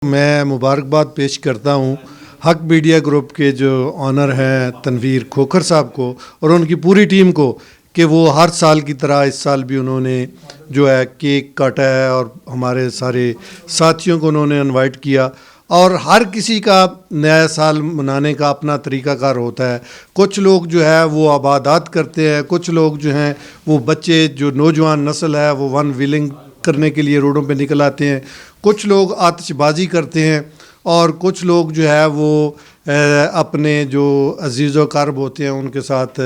میں مبارکباد پیش کرتا ہوں حق میڈیا گروپ کے جو آنر ہیں تنویر کھوکھر صاحب کو اور ان کی پوری ٹیم کو کہ وہ ہر سال کی طرح اس سال بھی انہوں نے جو ہے کیک کاٹا ہے اور ہمارے سارے ساتھیوں کو انہوں نے انوائٹ کیا. اور ہر کسی کا نیا سال منانے کا اپنا طریقہ کار ہوتا ہے. کچھ لوگ جو ہے وہ عبادات کرتے ہیں، کچھ لوگ جو ہیں وہ بچے جو نوجوان نسل ہے وہ ون ویلنگ کرنے کے لیے روڈوں پہ نکل آتے ہیں، کچھ لوگ آتش بازی کرتے ہیں اور کچھ لوگ جو ہے وہ اپنے جو عزیز و اقارب ہوتے ہیں ان کے ساتھ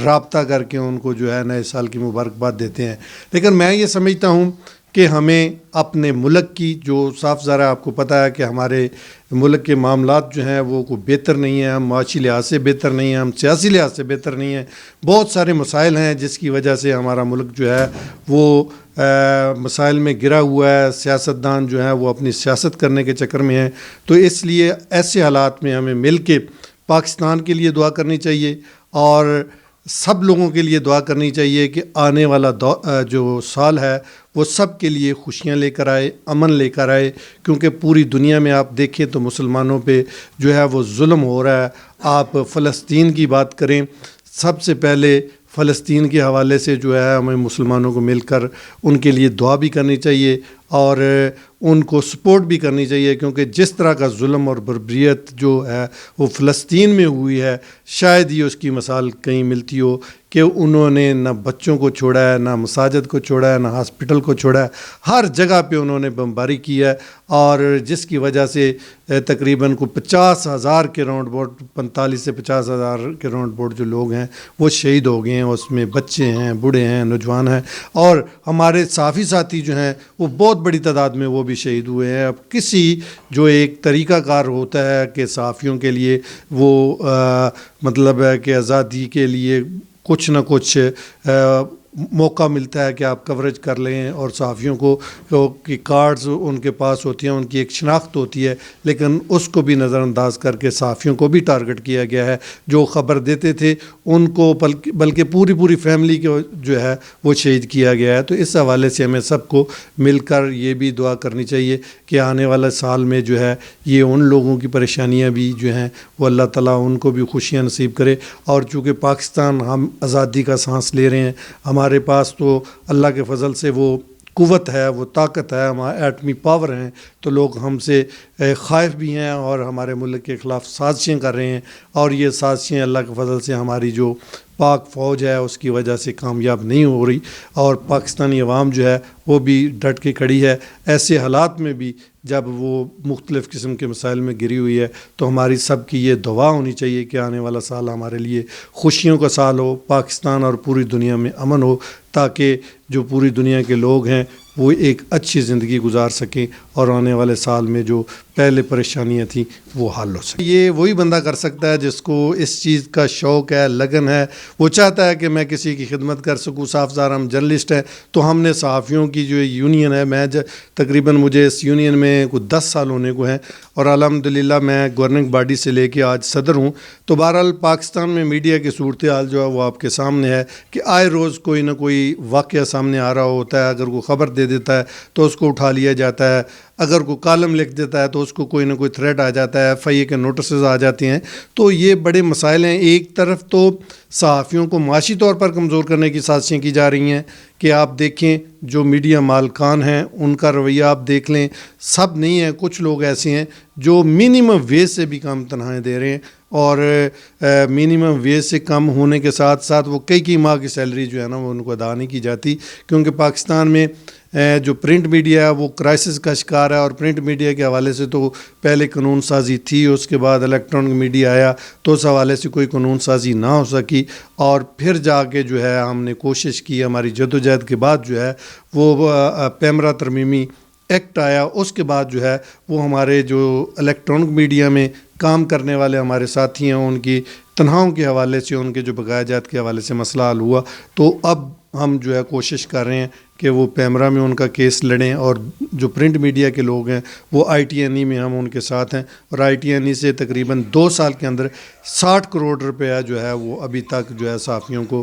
رابطہ کر کے ان کو جو ہے نئے سال کی مبارکباد دیتے ہیں. لیکن میں یہ سمجھتا ہوں کہ ہمیں اپنے ملک کی جو صاف ظاہر آپ کو پتہ ہے کہ ہمارے ملک کے معاملات جو ہیں وہ کوئی بہتر نہیں ہیں، ہم معاشی لحاظ سے بہتر نہیں ہیں، ہم سیاسی لحاظ سے بہتر نہیں ہیں. بہت سارے مسائل ہیں جس کی وجہ سے ہمارا ملک جو ہے وہ مسائل میں گرا ہوا ہے. سیاستدان جو ہیں وہ اپنی سیاست کرنے کے چکر میں ہیں. تو اس لیے ایسے حالات میں ہمیں مل کے پاکستان کے لیے دعا کرنی چاہیے اور سب لوگوں کے لیے دعا کرنی چاہیے کہ آنے والا جو سال ہے وہ سب کے لیے خوشیاں لے کر آئے، امن لے کر آئے. کیونکہ پوری دنیا میں آپ دیکھیں تو مسلمانوں پہ جو ہے وہ ظلم ہو رہا ہے. آپ فلسطین کی بات کریں، سب سے پہلے فلسطین کے حوالے سے جو ہے ہمیں مسلمانوں کو مل کر ان کے لیے دعا بھی کرنی چاہیے اور ان کو سپورٹ بھی کرنی چاہیے. کیونکہ جس طرح کا ظلم اور بربریت جو ہے وہ فلسطین میں ہوئی ہے، شاید ہی اس کی مثال کہیں ملتی ہو کہ انہوں نے نہ بچوں کو چھوڑا ہے، نہ مساجد کو چھوڑا ہے، نہ ہاسپٹل کو چھوڑا ہے. ہر جگہ پہ انہوں نے بمباری کی ہے اور جس کی وجہ سے تقریباً کو 50,000 کے راؤنڈ بوٹ 45 سے 50,000 کے راؤنڈ بوٹ جو لوگ ہیں وہ شہید ہو گئے ہیں. اس میں بچے ہیں، بوڑھے ہیں، نوجوان ہیں اور ہمارے صحافی ساتھی جو ہیں وہ بہت بڑی تعداد میں وہ بھی شہید ہوئے ہیں. اب کسی جو ایک طریقہ کار ہوتا ہے کہ صحافیوں کے لیے وہ مطلب ہے کہ آزادی کے لیے کچھ نہ کچھ موقع ملتا ہے کہ آپ کوریج کر لیں اور صحافیوں کو کہ کارڈز ان کے پاس ہوتی ہیں، ان کی ایک شناخت ہوتی ہے، لیکن اس کو بھی نظر انداز کر کے صحافیوں کو بھی ٹارگٹ کیا گیا ہے. جو خبر دیتے تھے ان کو بلکہ پوری فیملی کو جو ہے وہ شہید کیا گیا ہے. تو اس حوالے سے ہمیں سب کو مل کر یہ بھی دعا کرنی چاہیے کہ آنے والے سال میں جو ہے یہ ان لوگوں کی پریشانیاں بھی جو ہیں وہ اللہ تعالیٰ ان کو بھی خوشیاں نصیب کرے. اور چونکہ پاکستان ہم آزادی کا سانس لے رہے ہیں، ہمارے پاس تو اللہ کے فضل سے وہ قوت ہے، وہ طاقت ہے، ہمارا ایٹمی پاور ہیں، تو لوگ ہم سے خائف بھی ہیں اور ہمارے ملک کے خلاف سازشیں کر رہے ہیں. اور یہ سازشیں اللہ کے فضل سے ہماری جو پاک فوج ہے اس کی وجہ سے کامیاب نہیں ہو رہی اور پاکستانی عوام جو ہے وہ بھی ڈٹ کے کھڑی ہے. ایسے حالات میں بھی جب وہ مختلف قسم کے مسائل میں گری ہوئی ہے تو ہماری سب کی یہ دعا ہونی چاہیے کہ آنے والا سال ہمارے لیے خوشیوں کا سال ہو، پاکستان اور پوری دنیا میں امن ہو، تاکہ جو پوری دنیا کے لوگ ہیں وہ ایک اچھی زندگی گزار سکیں اور آنے والے سال میں جو پہلے پریشانیاں تھیں وہ حل ہو سکیں. یہ وہی بندہ کر سکتا ہے جس کو اس چیز کا شوق ہے، لگن ہے، وہ چاہتا ہے کہ میں کسی کی خدمت کر سکوں. صاف ظاہر ہم جرنلسٹ ہیں تو ہم نے صحافیوں کی جو یونین ہے، میں تقریباً مجھے اس یونین میں کچھ 10 سال ہونے کو ہیں اور الحمدللہ میں گورننگ باڈی سے لے کے آج صدر ہوں. تو بہرحال پاکستان میں میڈیا کی صورتحال جو ہے وہ آپ کے سامنے ہے کہ آئے روز کوئی نہ کوئی واقعہ سامنے آ رہا ہوتا ہے. اگر کوئی خبر دے دیتا ہے تو اس کو اٹھا لیا جاتا ہے، اگر کوئی کالم لکھ دیتا ہے تو اس کو کوئی نہ کوئی تھریٹ آ جاتا ہے، FIA کے نوٹسز آ جاتے ہیں. تو یہ بڑے مسائل ہیں. ایک طرف تو صحافیوں کو معاشی طور پر کمزور کرنے کی سازشیں کی جا رہی ہیں کہ آپ دیکھیں جو میڈیا مالکان ہیں ان کا رویہ آپ دیکھ لیں. سب نہیں ہیں، کچھ لوگ ایسے ہیں جو منیمم ویج سے بھی کم تنخواہیں دے رہے ہیں اور منیمم ویج سے کم ہونے کے ساتھ ساتھ وہ کئی ماہ کی سیلری جو ہے نا وہ ان کو ادا نہیں کی جاتی. کیونکہ پاکستان میں جو پرنٹ میڈیا ہے وہ کرائسس کا شکار ہے اور پرنٹ میڈیا کے حوالے سے تو پہلے قانون سازی تھی، اس کے بعد الیکٹرانک میڈیا آیا تو اس حوالے سے کوئی قانون سازی نہ ہو سکی اور پھر جا کے جو ہے ہم نے کوشش کی، ہماری جدوجہد کے بعد جو ہے وہ پیمرا ترمیمی ایکٹ آیا. اس کے بعد جو ہے وہ ہمارے جو الیکٹرانک میڈیا میں کام کرنے والے ہمارے ساتھی ہیں ان کی تنخواہوں کے حوالے سے، ان کے جو بقایا جات کے حوالے سے مسئلہ حل ہوا. تو اب ہم جو ہے کوشش کر رہے ہیں کہ وہ پیمرا میں ان کا کیس لڑیں اور جو پرنٹ میڈیا کے لوگ ہیں وہ ITNE میں ہم ان کے ساتھ ہیں اور ITNE سے تقریباً 2 سال کے اندر 60 کروڑ روپیہ جو ہے وہ ابھی تک جو ہے صحافیوں کو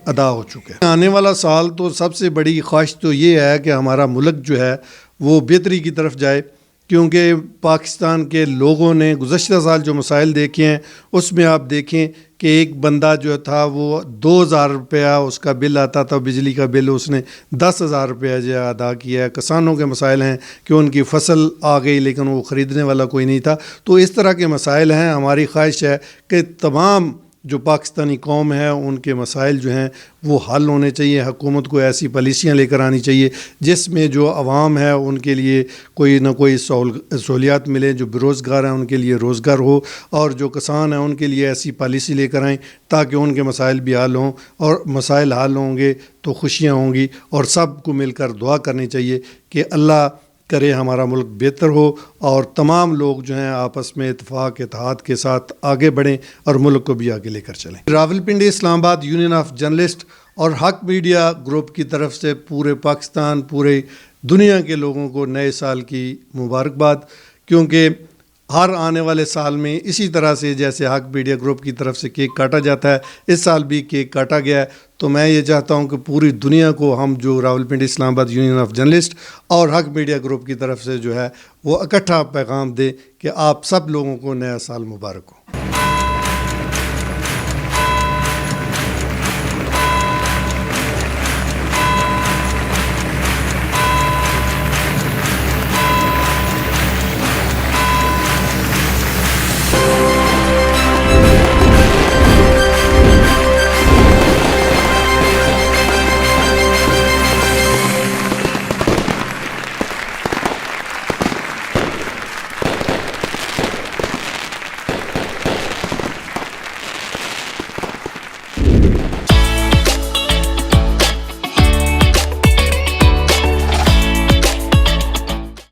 ادا ہو چکے ہیں. آنے والا سال تو سب سے بڑی خواہش تو یہ ہے کہ ہمارا ملک جو ہے وہ بہتری کی طرف جائے. کیونکہ پاکستان کے لوگوں نے گزشتہ سال جو مسائل دیکھے ہیں اس میں آپ دیکھیں کہ ایک بندہ جو تھا وہ 2,000 روپیہ اس کا بل آتا تھا بجلی کا بل، اس نے 10,000 روپیہ جو ادا کیا ہے۔ کسانوں کے مسائل ہیں کہ ان کی فصل آ گئی لیکن وہ خریدنے والا کوئی نہیں تھا۔ تو اس طرح کے مسائل ہیں۔ ہماری خواہش ہے کہ تمام جو پاکستانی قوم ہے ان کے مسائل جو ہیں وہ حل ہونے چاہیے۔ حکومت کو ایسی پالیسیاں لے کر آنی چاہیے جس میں جو عوام ہے ان کے لیے کوئی نہ کوئی سہولیات ملے، جو بے روزگار ہیں ان کے لیے روزگار ہو، اور جو کسان ہیں ان کے لیے ایسی پالیسی لے کر آئیں تاکہ ان کے مسائل بھی حل ہوں، اور مسائل حل ہوں گے تو خوشیاں ہوں گی، اور سب کو مل کر دعا کرنی چاہیے کہ اللہ کرے ہمارا ملک بہتر ہو اور تمام لوگ جو ہیں آپس میں اتفاق اتحاد کے ساتھ آگے بڑھیں اور ملک کو بھی آگے لے کر چلیں۔ راولپنڈی اسلام آباد یونین آف جرنلسٹ اور حق میڈیا گروپ کی طرف سے پورے پاکستان، پورے دنیا کے لوگوں کو نئے سال کی مبارکباد، کیونکہ ہر آنے والے سال میں اسی طرح سے جیسے حق میڈیا گروپ کی طرف سے کیک کاٹا جاتا ہے، اس سال بھی کیک کاٹا گیا ہے۔ تو میں یہ چاہتا ہوں کہ پوری دنیا کو ہم جو راولپنڈی اسلام آباد یونین آف جرنلسٹ اور حق میڈیا گروپ کی طرف سے جو ہے وہ اکٹھا پیغام دیں کہ آپ سب لوگوں کو نیا سال مبارک ہو۔